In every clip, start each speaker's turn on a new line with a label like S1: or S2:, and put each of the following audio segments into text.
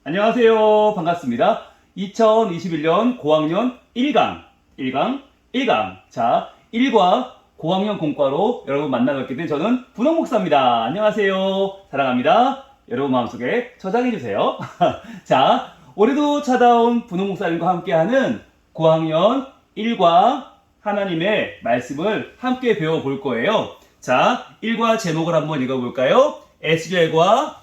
S1: 안녕하세요. 반갑습니다. 2021년 고학년 1강. 자, 1과 고학년 공과로 여러분 만나뵙게 된 저는 분홍 목사입니다. 안녕하세요. 사랑합니다. 여러분 마음속에 저장해주세요. 자, 올해도 찾아온 분홍 목사님과 함께하는 고학년 1과 하나님의 말씀을 함께 배워볼 거예요. 자, 1과 제목을 한번 읽어볼까요? 에스겔과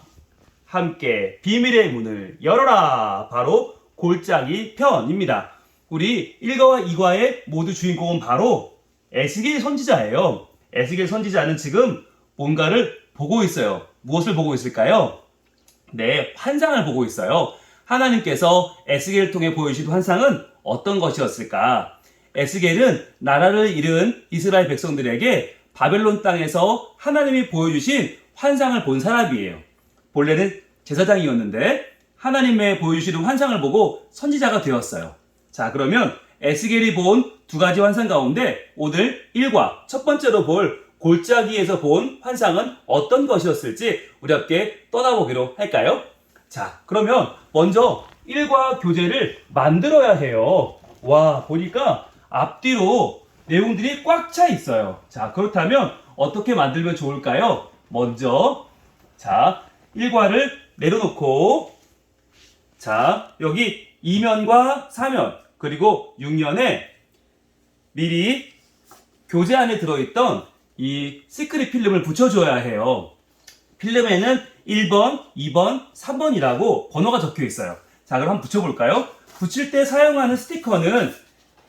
S1: 함께 비밀의 문을 열어라. 바로 골짜기 편입니다. 우리 1과와 2과의 모두 주인공은 바로 에스겔 선지자예요. 에스겔 선지자는 지금 뭔가를 보고 있어요. 무엇을 보고 있을까요? 네, 환상을 보고 있어요. 하나님께서 에스겔을 통해 보여주신 환상은 어떤 것이었을까? 에스겔은 나라를 잃은 이스라엘 백성들에게 바벨론 땅에서 하나님이 보여주신 환상을 본 사람이에요. 본래는 제사장이었는데 하나님의 보여주시는 환상을 보고 선지자가 되었어요. 자, 그러면 에스겔이 본 두 가지 환상 가운데 오늘 1과 첫 번째로 볼 골짜기에서 본 환상은 어떤 것이었을지 우리 함께 떠나보기로 할까요? 자, 그러면 먼저 1과 교재를 만들어야 해요. 와, 보니까 앞뒤로 내용들이 꽉 차 있어요. 자, 그렇다면 어떻게 만들면 좋을까요? 먼저 자, 1과를 내려놓고 자, 여기 2면과 4면 그리고 6면에 미리 교재 안에 들어있던 이 시크릿 필름을 붙여줘야 해요. 필름에는 1번, 2번, 3번이라고 번호가 적혀 있어요. 자, 그럼 한번 붙여볼까요? 붙일 때 사용하는 스티커는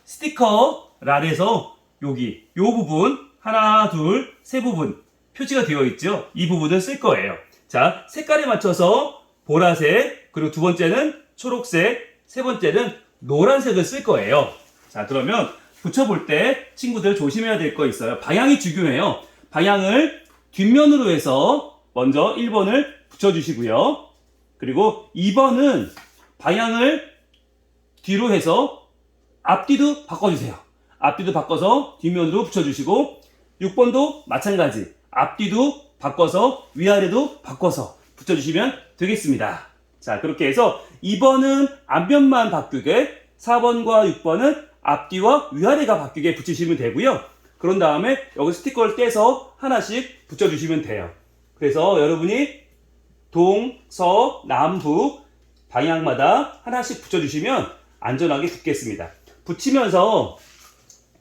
S1: 스티커란에서 여기 요 부분 하나, 둘, 세 부분 표지가 되어 있죠. 이 부분을 쓸 거예요. 자, 색깔에 맞춰서 보라색, 그리고 두 번째는 초록색, 세 번째는 노란색을 쓸 거예요. 자, 그러면 붙여볼 때 친구들 조심해야 될 거 있어요. 방향이 중요해요. 방향을 뒷면으로 해서 먼저 1번을 붙여주시고요. 그리고 2번은 방향을 뒤로 해서 앞뒤도 바꿔주세요. 앞뒤도 바꿔서 뒷면으로 붙여주시고 6번도 마찬가지 앞뒤도 바꿔서 위아래도 바꿔서 붙여주시면 되겠습니다. 자, 그렇게 해서 2번은 앞면만 바뀌게 4번과 6번은 앞뒤와 위아래가 바뀌게 붙이시면 되고요. 그런 다음에 여기 스티커를 떼서 하나씩 붙여주시면 돼요. 그래서 여러분이 동, 서, 남, 북 방향마다 하나씩 붙여주시면 안전하게 붙겠습니다. 붙이면서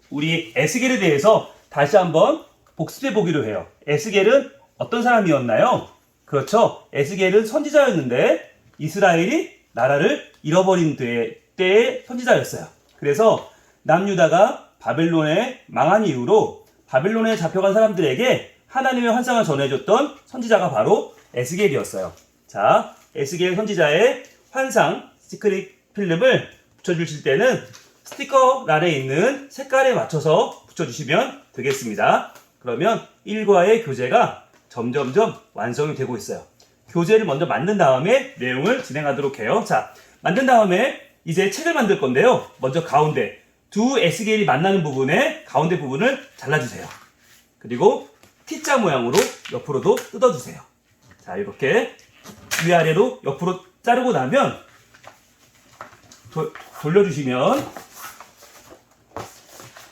S1: 우리 에스겔에 대해서 다시 한번 복습해 보기로 해요. 에스겔은 어떤 사람이었나요? 그렇죠. 에스겔은 선지자였는데 이스라엘이 나라를 잃어버린 때의 선지자였어요. 그래서 남유다가 바벨론에 망한 이후로 바벨론에 잡혀간 사람들에게 하나님의 환상을 전해줬던 선지자가 바로 에스겔이었어요. 자, 에스겔 선지자의 환상 시크릿 필름을 붙여주실 때는 스티커란에 있는 색깔에 맞춰서 붙여주시면 되겠습니다. 그러면 1과의 교재가 점점점 완성이 되고 있어요. 교재를 먼저 만든 다음에 내용을 진행하도록 해요. 자, 만든 다음에 이제 책을 만들 건데요. 먼저 가운데 두 에스겔이 만나는 부분에 가운데 부분을 잘라주세요. 그리고 T자 모양으로 옆으로도 뜯어주세요. 자, 이렇게 위아래로 옆으로 자르고 나면 돌려주시면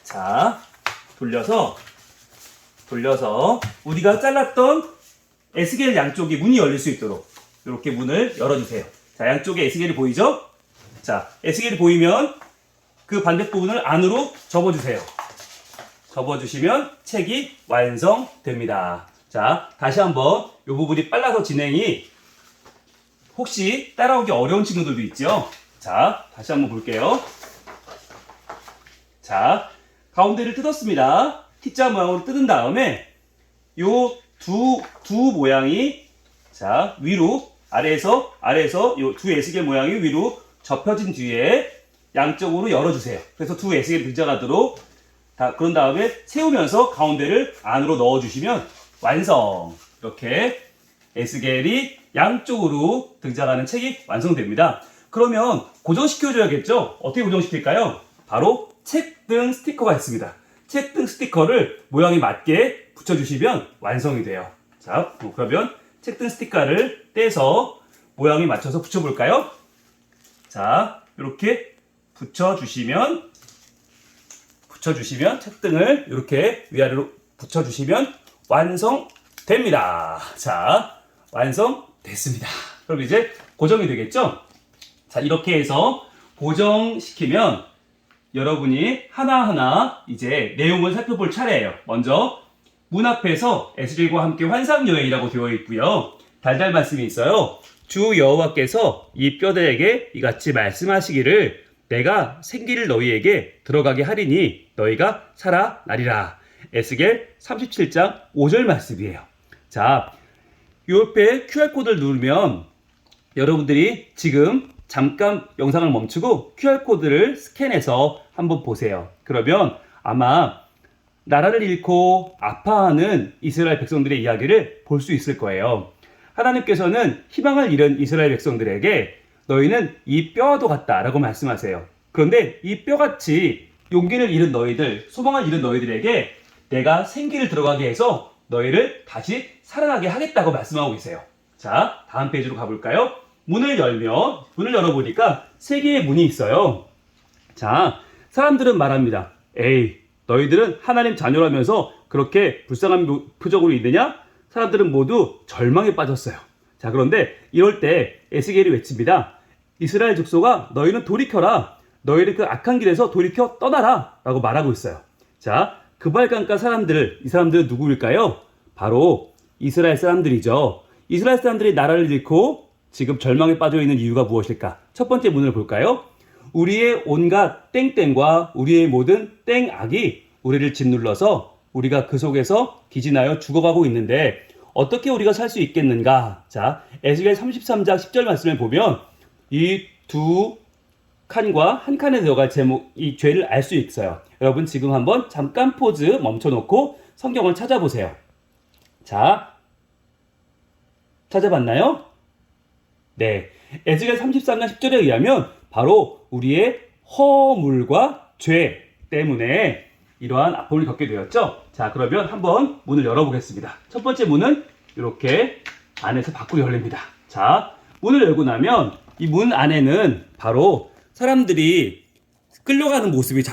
S1: 자, 돌려서 우리가 잘랐던 에스겔 양쪽이 문이 열릴 수 있도록 이렇게 문을 열어주세요. 자, 양쪽에 에스겔이 보이죠? 자, 에스겔이 보이면 그 반대 부분을 안으로 접어주세요. 접어주시면 책이 완성됩니다. 자, 다시 한번 이 부분이 빨라서 진행이 혹시 따라오기 어려운 친구들도 있죠? 자, 다시 한번 볼게요. 자, 가운데를 뜯었습니다. T자 모양으로 뜯은 다음에 요 두 모양이 자, 위로 아래에서 요 두 에스겔 모양이 위로 접혀진 뒤에 양쪽으로 열어주세요. 그래서 두 에스겔이 등장하도록 그런 다음에 세우면서 가운데를 안으로 넣어주시면 완성. 이렇게 에스겔이 양쪽으로 등장하는 책이 완성됩니다. 그러면 고정시켜줘야겠죠? 어떻게 고정시킬까요? 바로 책등 스티커가 있습니다. 책등 스티커를 모양에 맞게 붙여주시면 완성이 돼요. 자, 그러면 책등 스티커를 떼서 모양에 맞춰서 붙여볼까요? 자, 이렇게 붙여주시면 책등을 이렇게 위아래로 붙여주시면 완성됩니다. 자, 완성됐습니다. 그럼 이제 고정이 되겠죠? 자, 이렇게 해서 고정시키면 여러분이 하나하나 이제 내용을 살펴볼 차례예요. 먼저 문 앞에서 에스겔과 함께 환상여행이라고 되어 있고요. 달달 말씀이 있어요. 주 여호와께서 이 뼈들에게 이같이 말씀하시기를 내가 생기를 너희에게 들어가게 하리니 너희가 살아나리라. 에스겔 37장 5절 말씀이에요. 자, 옆에 QR코드를 누르면 여러분들이 지금 잠깐 영상을 멈추고 QR코드를 스캔해서 한번 보세요. 그러면 아마 나라를 잃고 아파하는 이스라엘 백성들의 이야기를 볼 수 있을 거예요. 하나님께서는 희망을 잃은 이스라엘 백성들에게 너희는 이 뼈와도 같다 라고 말씀하세요. 그런데 이 뼈같이 용기를 잃은 너희들, 소망을 잃은 너희들에게 내가 생기를 들어가게 해서 너희를 다시 살아나게 하겠다고 말씀하고 계세요. 자, 다음 페이지로 가볼까요? 문을 열어보니까 세 개의 문이 있어요. 자, 사람들은 말합니다. 에이, 너희들은 하나님 자녀라면서 그렇게 불쌍한 표정으로 있느냐? 사람들은 모두 절망에 빠졌어요. 자, 그런데 이럴 때 에스겔이 외칩니다. 이스라엘 족속아, 너희는 돌이켜라. 너희를 그 악한 길에서 돌이켜 떠나라. 라고 말하고 있어요. 자, 그발강가 사람들, 이 사람들은 누구일까요? 바로 이스라엘 사람들이죠. 이스라엘 사람들이 나라를 잃고 지금 절망에 빠져 있는 이유가 무엇일까? 첫 번째 문을 볼까요? 우리의 온갖 땡땡과 우리의 모든 땡악이 우리를 짓눌러서 우리가 그 속에서 기진하여 죽어가고 있는데 어떻게 우리가 살 수 있겠는가? 자, 에스겔 33장 10절 말씀을 보면 이 두 칸과 한 칸에 들어갈 제목, 이 죄를 알 수 있어요. 여러분 지금 한번 잠깐 포즈 멈춰놓고 성경을 찾아보세요. 자, 찾아봤나요? 네, 에스겔 33장 10절에 의하면 바로 우리의 허물과 죄 때문에 이러한 아픔을 겪게 되었죠. 자, 그러면 한번 문을 열어보겠습니다. 첫 번째 문은 이렇게 안에서 밖으로 열립니다. 자, 문을 열고 나면 이 문 안에는 바로 사람들이 끌려가는 모습이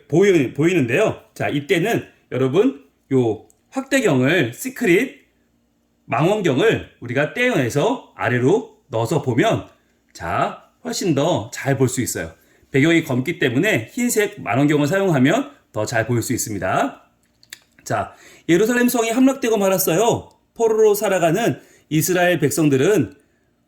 S1: 보이는데요. 자, 이때는 여러분 요 확대경을 시크릿 망원경을 우리가 떼어내서 아래로 넣어서 보면 자, 훨씬 더 잘 볼 수 있어요. 배경이 검기 때문에 흰색 망원경을 사용하면 더 잘 보일 수 있습니다. 자, 예루살렘 성이 함락되고 말았어요. 포로로 살아가는 이스라엘 백성들은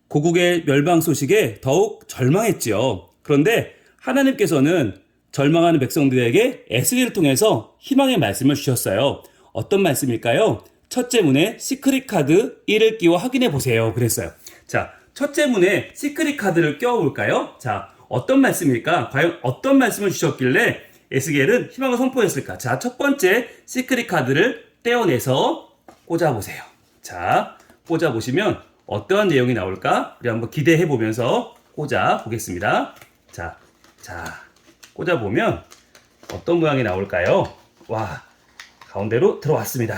S1: 고국의 멸망 소식에 더욱 절망했지요. 그런데 하나님께서는 절망하는 백성들에게 에스겔을 통해서 희망의 말씀을 주셨어요. 어떤 말씀일까요? 첫째 문에 시크릿 카드 1을 끼워 확인해 보세요. 그랬어요. 자, 첫째 문에 시크릿 카드를 끼워볼까요? 자, 어떤 말씀일까? 과연 어떤 말씀을 주셨길래 에스겔은 희망을 선포했을까? 자, 첫 번째 시크릿 카드를 떼어내서 꽂아보세요. 자, 꽂아보시면 어떠한 내용이 나올까? 우리 한번 기대해 보면서 꽂아보겠습니다. 자, 꽂아보면 어떤 모양이 나올까요? 와, 가운데로 들어왔습니다.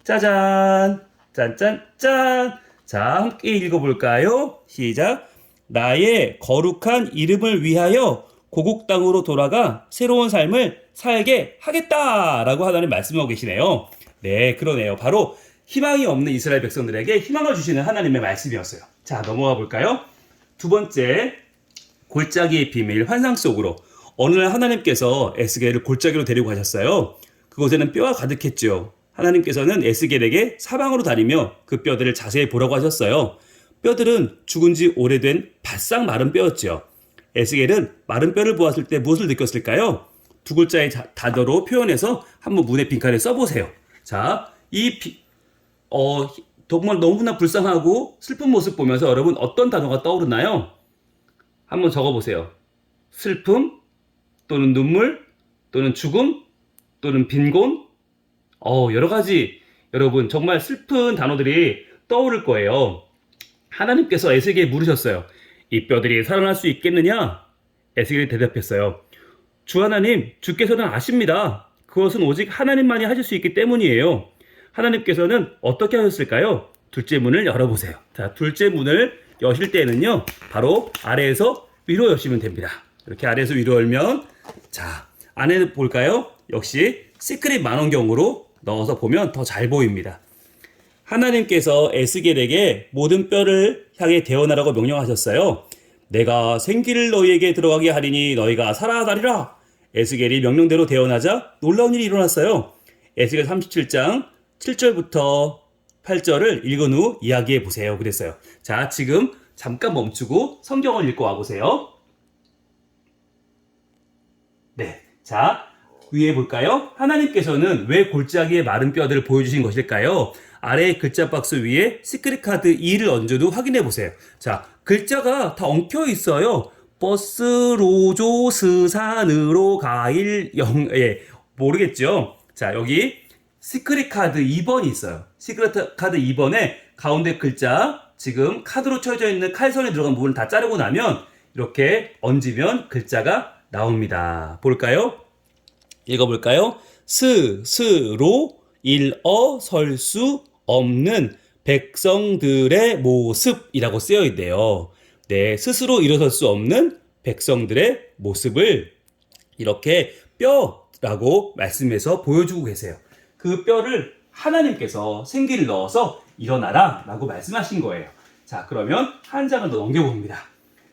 S1: 짜잔! 짠짠짠! 자, 함께 읽어볼까요? 시작! 나의 거룩한 이름을 위하여 고국 땅으로 돌아가 새로운 삶을 살게 하겠다! 라고 하나님 말씀하고 계시네요. 네, 그러네요. 바로 희망이 없는 이스라엘 백성들에게 희망을 주시는 하나님의 말씀이었어요. 자, 넘어가 볼까요? 두 번째, 골짜기의 비밀, 환상 속으로. 어느 날 하나님께서 에스겔을 골짜기로 데리고 가셨어요. 그곳에는 뼈가 가득했죠. 하나님께서는 에스겔에게 사방으로 다니며 그 뼈들을 자세히 보라고 하셨어요. 뼈들은 죽은 지 오래된 바싹 마른 뼈였죠. 에스겔은 마른 뼈를 보았을 때 무엇을 느꼈을까요? 두 글자의 단어로 표현해서 한번 문의 빈칸에 써보세요. 자, 정말 너무나 불쌍하고 슬픈 모습 보면서 여러분 어떤 단어가 떠오르나요? 한번 적어보세요. 슬픔, 또는 눈물, 또는 죽음, 또는 빈곤, 여러 가지 여러분 정말 슬픈 단어들이 떠오를 거예요. 하나님께서 에스겔에게 물으셨어요. 이 뼈들이 살아날 수 있겠느냐? 에스겔이 대답했어요. 주 하나님, 주께서는 아십니다. 그것은 오직 하나님만이 하실 수 있기 때문이에요. 하나님께서는 어떻게 하셨을까요? 둘째 문을 열어보세요. 자, 둘째 문을 여실 때는요, 바로 아래에서 위로 여시면 됩니다. 이렇게 아래에서 위로 열면, 자, 안에 볼까요? 역시 시크릿 만원경으로 넣어서 보면 더 잘 보입니다. 하나님께서 에스겔에게 모든 뼈를 향해 대어나라고 명령하셨어요. 내가 생기를 너희에게 들어가게 하리니 너희가 살아나리라. 에스겔이 명령대로 대어나자 놀라운 일이 일어났어요. 에스겔 37장 7절부터 8절을 읽은 후 이야기해 보세요. 그랬어요. 자, 지금 잠깐 멈추고 성경을 읽고 와보세요. 네. 자, 위에 볼까요? 하나님께서는 왜 골짜기의 마른 뼈들을 보여주신 것일까요? 아래 글자 박스 위에 시크릿 카드 2를 얹어도 확인해 보세요. 자, 글자가 다 엉켜 있어요. 버스, 로조, 스산으로, 가일, 예, 모르겠죠? 자, 여기 시크릿 카드 2번이 있어요. 시크릿 카드 2번에 가운데 글자, 지금 카드로 쳐져 있는 칼선이 들어간 부분을 다 자르고 나면 이렇게 얹으면 글자가 나옵니다. 볼까요? 읽어볼까요? 스스로 일어설 수 없는 백성들의 모습이라고 쓰여 있네요. 네, 스스로 일어설 수 없는 백성들의 모습을 이렇게 뼈라고 말씀해서 보여주고 계세요. 그 뼈를 하나님께서 생기를 넣어서 일어나라 라고 말씀하신 거예요. 자, 그러면 한 장을 더 넘겨봅니다.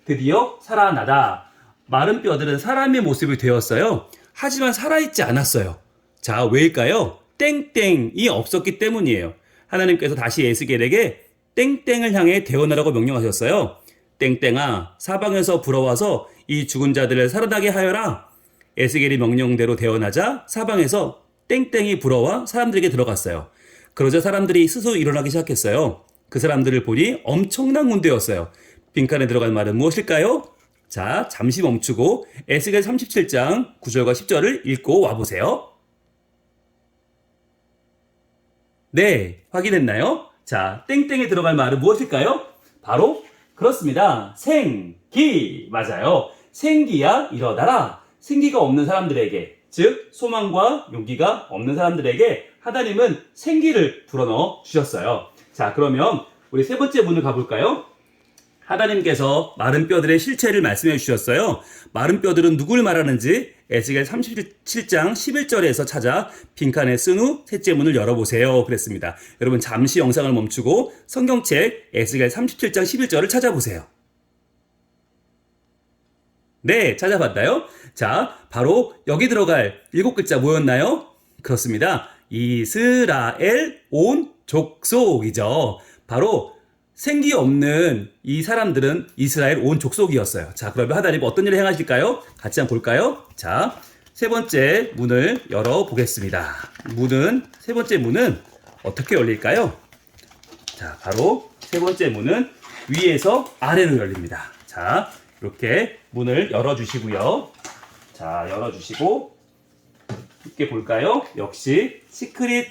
S1: 드디어 살아나다. 마른 뼈들은 사람의 모습이 되었어요. 하지만 살아있지 않았어요. 자, 왜일까요? 땡땡이 없었기 때문이에요. 하나님께서 다시 에스겔에게 땡땡을 향해 대어나라고 명령하셨어요. 땡땡아, 사방에서 불어와서 이 죽은 자들을 살아나게 하여라. 에스겔이 명령대로 대어나자 사방에서 땡땡이 불어와 사람들에게 들어갔어요. 그러자 사람들이 스스로 일어나기 시작했어요. 그 사람들을 보니 엄청난 군대였어요. 빈칸에 들어간 말은 무엇일까요? 자, 잠시 멈추고 에스겔 37장 9절과 10절을 읽고 와보세요. 네, 확인했나요? 자, 땡땡에 들어갈 말은 무엇일까요? 바로 그렇습니다. 생기. 맞아요. 생기야 일어나라. 생기가 없는 사람들에게, 즉 소망과 용기가 없는 사람들에게 하나님은 생기를 불어넣어 주셨어요. 자, 그러면 우리 세 번째 문을 가볼까요? 하나님께서 마른 뼈들의 실체를 말씀해 주셨어요. 마른 뼈들은 누굴 말하는지 에스겔 37장 11절에서 찾아 빈칸에 쓴 후 셋째 문을 열어보세요. 그랬습니다. 여러분 잠시 영상을 멈추고 성경책 에스겔 37장 11절을 찾아보세요. 네, 찾아봤나요? 자, 바로 여기 들어갈 7글자 뭐였나요? 그렇습니다. 이스라엘 온 족속이죠. 바로 생기 없는 이 사람들은 이스라엘 온 족속이었어요. 자, 그러면 하나님 어떤 일을 행하실까요? 같이 한번 볼까요? 자, 세 번째 문을 열어보겠습니다. 세 번째 문은 어떻게 열릴까요? 자, 바로 세 번째 문은 위에서 아래로 열립니다. 자, 이렇게 문을 열어주시고요. 자, 열어주시고 함께 볼까요? 역시 시크릿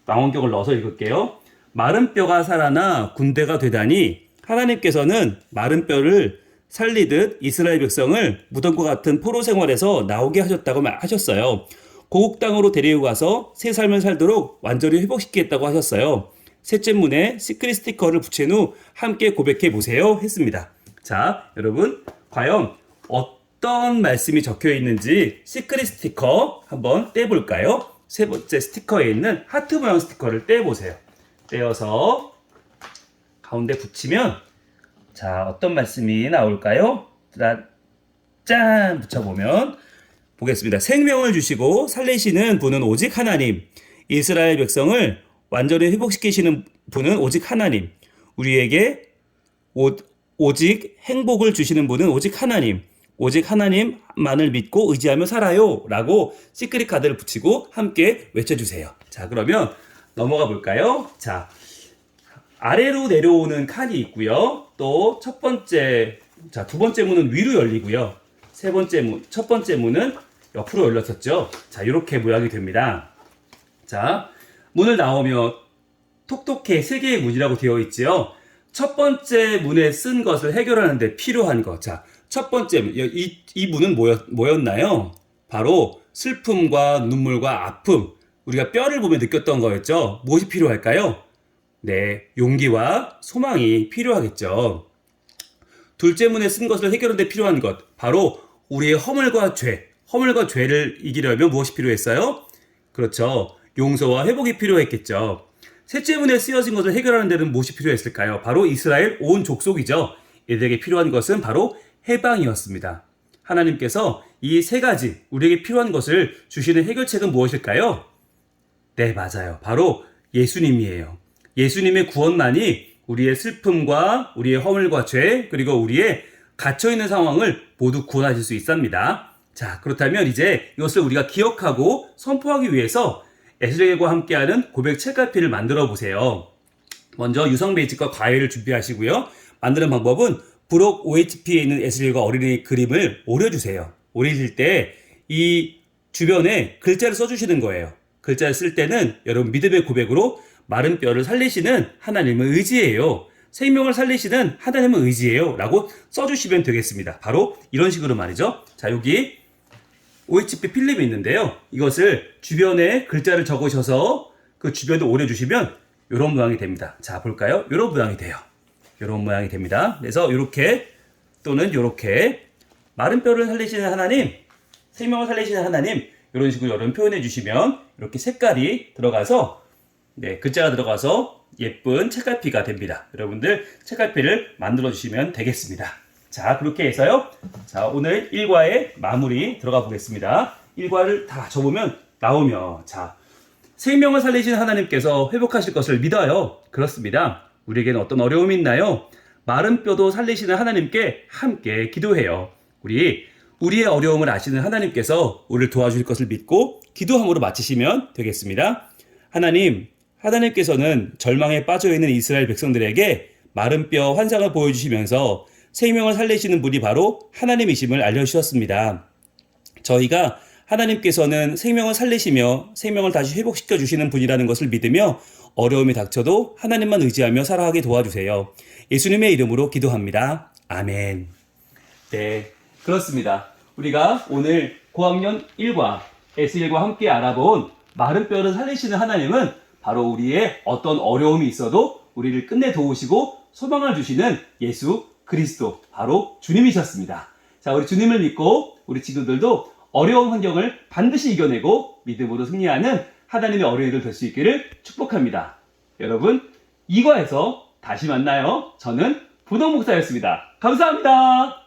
S1: 망원경을 넣어서 읽을게요. 마른 뼈가 살아나 군대가 되다니 하나님께서는 마른 뼈를 살리듯 이스라엘 백성을 무덤과 같은 포로 생활에서 나오게 하셨다고 하셨어요. 고국 땅으로 데리고 가서 새 삶을 살도록 완전히 회복시키겠다고 하셨어요. 셋째 문에 시크릿 스티커를 붙인 후 함께 고백해 보세요 했습니다. 자, 여러분 과연 어떤 말씀이 적혀 있는지 시크릿 스티커 한번 떼볼까요? 세 번째 스티커에 있는 하트 모양 스티커를 떼보세요. 떼어서 가운데 붙이면 자, 어떤 말씀이 나올까요? 짠! 붙여보면 보겠습니다. 생명을 주시고 살리시는 분은 오직 하나님. 이스라엘 백성을 완전히 회복시키시는 분은 오직 하나님. 우리에게 오직 행복을 주시는 분은 오직 하나님. 오직 하나님만을 믿고 의지하며 살아요. 라고 시크릿 카드를 붙이고 함께 외쳐주세요. 자, 그러면 넘어가 볼까요? 자, 아래로 내려오는 칸이 있고요. 또 두 번째 문은 위로 열리고요. 첫 번째 문은 옆으로 열렸었죠. 자, 이렇게 모양이 됩니다. 자, 문을 나오면 톡톡해 3개의 문이라고 되어 있지요. 첫 번째 문에 쓴 것을 해결하는데 필요한 것. 자, 첫 번째 문, 이 문은 뭐였나요? 바로 슬픔과 눈물과 아픔. 우리가 뼈를 보며 느꼈던 거였죠. 무엇이 필요할까요? 네, 용기와 소망이 필요하겠죠. 둘째 문에 쓴 것을 해결하는 데 필요한 것, 바로 우리의 허물과 죄를 이기려면 무엇이 필요했어요? 그렇죠. 용서와 회복이 필요했겠죠. 셋째 문에 쓰여진 것을 해결하는 데는 무엇이 필요했을까요? 바로 이스라엘 온 족속이죠. 이들에게 필요한 것은 바로 해방이었습니다. 하나님께서 이 세 가지 우리에게 필요한 것을 주시는 해결책은 무엇일까요? 네, 맞아요. 바로 예수님이에요. 예수님의 구원만이 우리의 슬픔과 우리의 허물과 죄, 그리고 우리의 갇혀있는 상황을 모두 구원하실 수 있습니다. 자, 그렇다면 이제 이것을 우리가 기억하고 선포하기 위해서 에스겔과 함께하는 고백 책갈피를 만들어 보세요. 먼저 유성 매직과 과일을 준비하시고요. 만드는 방법은 부록 OHP에 있는 에스겔과 어린이 그림을 오려주세요. 오리실 때 이 주변에 글자를 써주시는 거예요. 글자를 쓸 때는 여러분 믿음의 고백으로 마른 뼈를 살리시는 하나님의 의지예요. 생명을 살리시는 하나님의 의지예요. 라고 써주시면 되겠습니다. 바로 이런 식으로 말이죠. 자, 여기 OHP 필름이 있는데요. 이것을 주변에 글자를 적으셔서 그 주변에 오려주시면 이런 모양이 됩니다. 자, 볼까요? 이런 모양이 돼요. 이런 모양이 됩니다. 그래서 이렇게 또는 이렇게 마른 뼈를 살리시는 하나님, 생명을 살리시는 하나님, 이런 식으로 여러분 표현해 주시면 이렇게 색깔이 들어가서 글자가 들어가서 예쁜 책갈피가 됩니다. 여러분들 책갈피를 만들어 주시면 되겠습니다. 자, 그렇게 해서요. 자, 오늘 1과의 마무리 들어가 보겠습니다. 1과를 다 접으면 나오며, 자, 생명을 살리시는 하나님께서 회복하실 것을 믿어요. 그렇습니다. 우리에게는 어떤 어려움이 있나요? 마른 뼈도 살리시는 하나님께 함께 기도해요. 우리의 어려움을 아시는 하나님께서 우리를 도와주실 것을 믿고 기도함으로 마치시면 되겠습니다. 하나님께서는 절망에 빠져있는 이스라엘 백성들에게 마른 뼈 환상을 보여주시면서 생명을 살리시는 분이 바로 하나님이심을 알려주셨습니다. 저희가 하나님께서는 생명을 살리시며 생명을 다시 회복시켜 주시는 분이라는 것을 믿으며 어려움이 닥쳐도 하나님만 의지하며 살아가게 도와주세요. 예수님의 이름으로 기도합니다. 아멘. 네, 그렇습니다. 우리가 오늘 고학년 1과 에스겔과 함께 알아본 마른 뼈를 살리시는 하나님은 바로 우리의 어떤 어려움이 있어도 우리를 끝내 도우시고 소망을 주시는 예수 그리스도, 바로 주님이셨습니다. 자, 우리 주님을 믿고 우리 친구들도 어려운 환경을 반드시 이겨내고 믿음으로 승리하는 하나님의 어린이들 될 수 있기를 축복합니다. 여러분, 2과에서 다시 만나요. 저는 분홍 목사였습니다. 감사합니다.